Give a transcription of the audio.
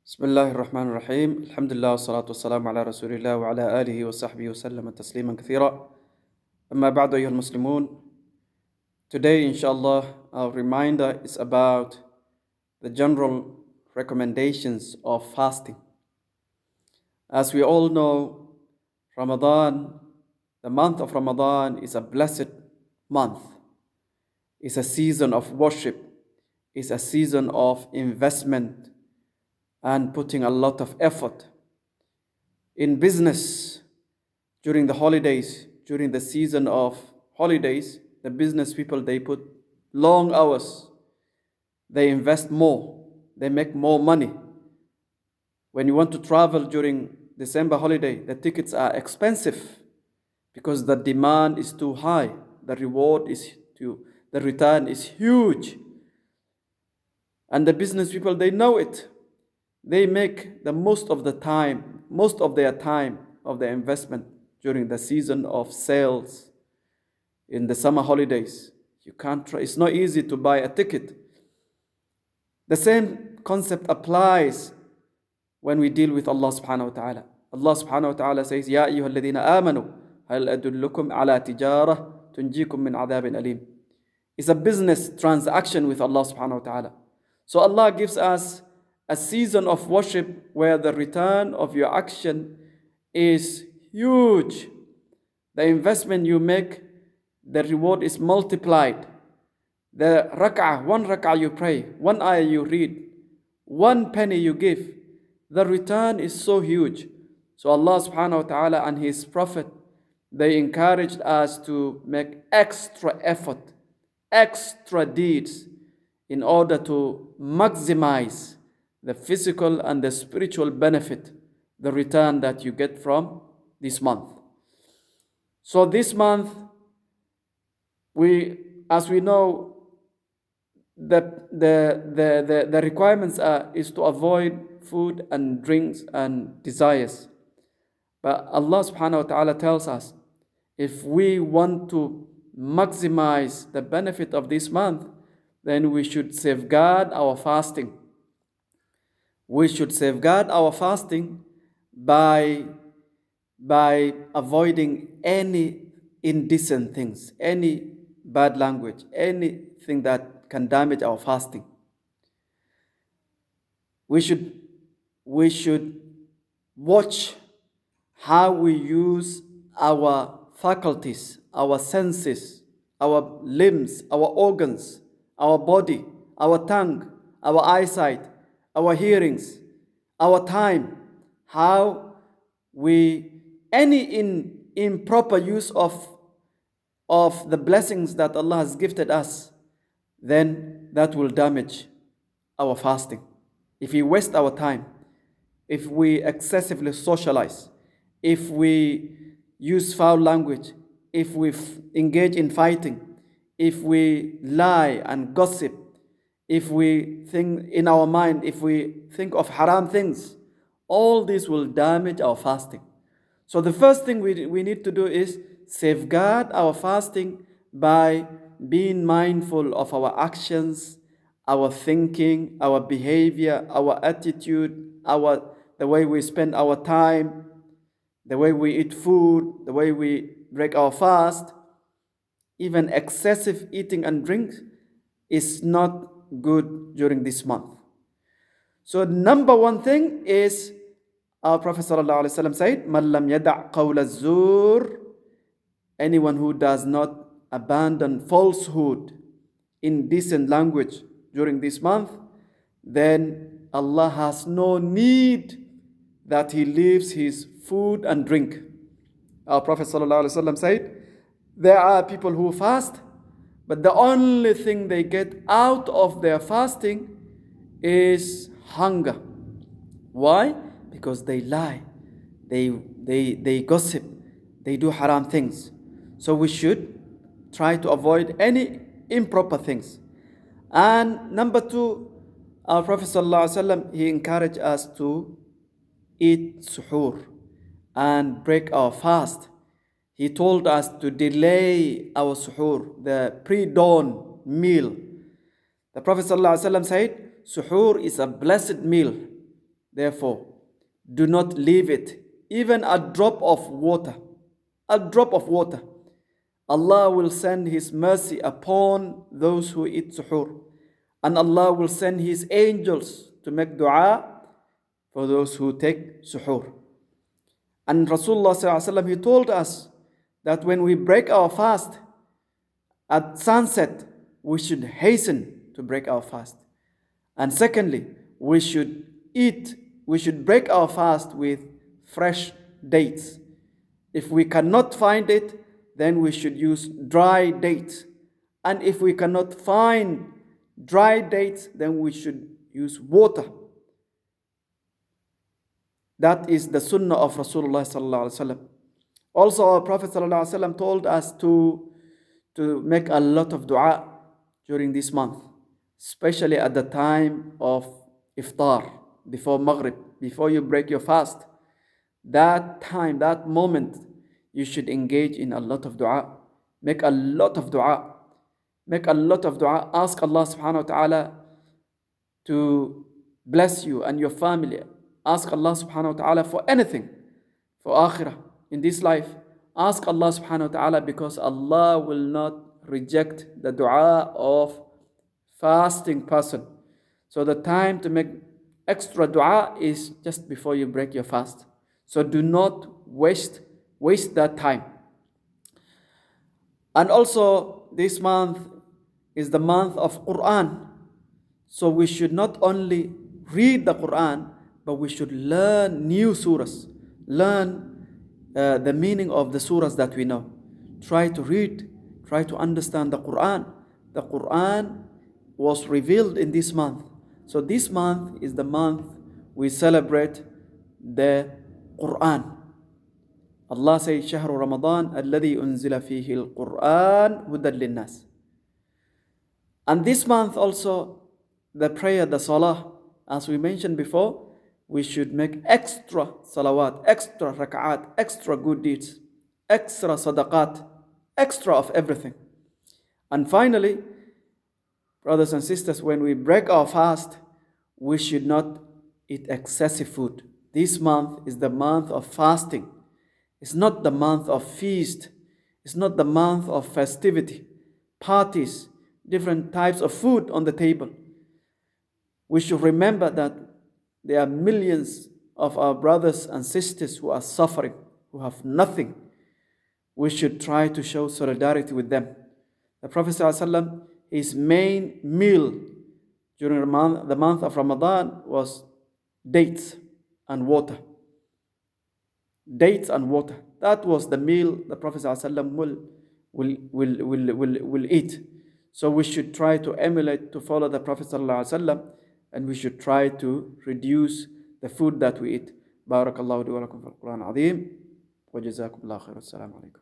بسم الله الرحمن الرحيم الحمد لله والصلاة والسلام على رسول الله وعلى آله وصحبه وسلم تسليما كثيرا أما بعد أيها المسلمون. Today inshallah our reminder is about the general recommendations of fasting. As we all know, Ramadan, the month of Ramadan is a blessed month. It's a season of worship. It's a season of investment and putting a lot of effort. In business, during the holidays, during the season of holidays, the business people, they put long hours. They invest more. They make more money. When you want to travel during December holiday, the tickets are expensive because the demand is too high. The return is huge. And the business people, they know it. They make the most of their time of their investment during the season of sales in the summer holidays. It's not easy to buy a ticket. The same concept applies when we deal with Allah subhanahu wa ta'ala. Allah subhanahu wa ta'ala says, Ya ayyuha alladhina amanu, hal adullukum ala tijara tunjikum min adhabin alim. It's a business transaction with Allah subhanahu wa ta'ala. So Allah gives us a season of worship where the return of your action is huge. The investment you make, the reward is multiplied. The one rak'ah you pray, one ayah you read, one penny you give, the return is so huge. So Allah subhanahu wa ta'ala and His Prophet, they encouraged us to make extra effort, extra deeds in order to maximize the physical and the spiritual benefit, the return that you get from this month. So this month, as we know, the requirements is to avoid food and drinks and desires. But Allah subhanahu wa ta'ala tells us, if we want to maximize the benefit of this month, then we should safeguard our fasting. We should safeguard our fasting by avoiding any indecent things, any bad language, anything that can damage our fasting. We should watch how we use our faculties, our senses, our limbs, our organs, our body, our tongue, our eyesight, our hearings, our time, how any improper use of the blessings that Allah has gifted us, then that will damage our fasting. If we waste our time, if we excessively socialize, if we use foul language, if we engage in fighting, if we lie and gossip, if we think in our mind, if we think of haram things, all this will damage our fasting. So the first thing we need to do is safeguard our fasting by being mindful of our actions, our thinking, our behavior, our attitude, the way we spend our time, the way we eat food, the way we break our fast. Even excessive eating and drink is not good during this month. So number one thing is, our Prophet ﷺ said, "Man lam yada' qawl az-zur," anyone who does not abandon falsehood, indecent language during this month, then Allah has no need that he leaves his food and drink. Our Prophet ﷺ said, there are people who fast, but the only thing they get out of their fasting is hunger. Why? Because they lie, they gossip, they do haram things. So we should try to avoid any improper things. And number two, our Prophet ﷺ, he encouraged us to eat suhoor and break our fast. He told us to delay our suhoor, the pre-dawn meal. The Prophet ﷺ said, suhoor is a blessed meal. Therefore, do not leave it, even a drop of water. A drop of water. Allah will send His mercy upon those who eat suhoor. And Allah will send His angels to make dua for those who take suhoor. And Rasulullah ﷺ, he told us that when we break our fast at sunset, we should hasten to break our fast. And secondly, we should break our fast with fresh dates. If we cannot find it, then we should use dry dates. And if we cannot find dry dates, then we should use water. That is the sunnah of Rasulullah sallallahu alaihi wasallam. Also, our Prophet sallallahu alaihi wasallam told us to make a lot of dua during this month, especially at the time of iftar, before Maghrib, before you break your fast. That time, that moment, you should engage in a lot of dua. Make a lot of dua. Make a lot of dua. Ask Allah subhanahu wa ta'ala to bless you and your family. Ask Allah subhanahu wa ta'ala for anything, for akhirah, in this life. Ask Allah subhanahu wa ta'ala, because Allah will not reject the dua of fasting person. So the time to make extra dua is just before you break your fast. So do not waste that time. And also, this month is the month of Quran. So we should not only read the Quran, but we should learn new surahs. Learn the meaning of the surahs that we know. Try to read, try to understand the Quran. The Quran was revealed in this month. So this month is the month we celebrate the Quran. Allah says, شهر رمضان الذي أنزل فيه القرآن هدى للناس. And this month also, the prayer, the salah, as we mentioned before, we should make extra salawat, extra rak'at, extra good deeds, extra sadaqat, extra of everything. And finally, brothers and sisters, when we break our fast, we should not eat excessive food. This month is the month of fasting. It's not the month of feast. It's not the month of festivity, parties, different types of food on the table. We should remember that there are millions of our brothers and sisters who are suffering, who have nothing. We should try to show solidarity with them. The Prophet ﷺ, his main meal during the month of Ramadan was dates and water. Dates and water. That was the meal the Prophet ﷺ will eat. So we should try to emulate, to follow the Prophet ﷺ, and we should try to reduce the food that we eat. Barakallahu li wa lakum fil Quran azim. Wa jazakum Allah khair. Assalamu alaikum.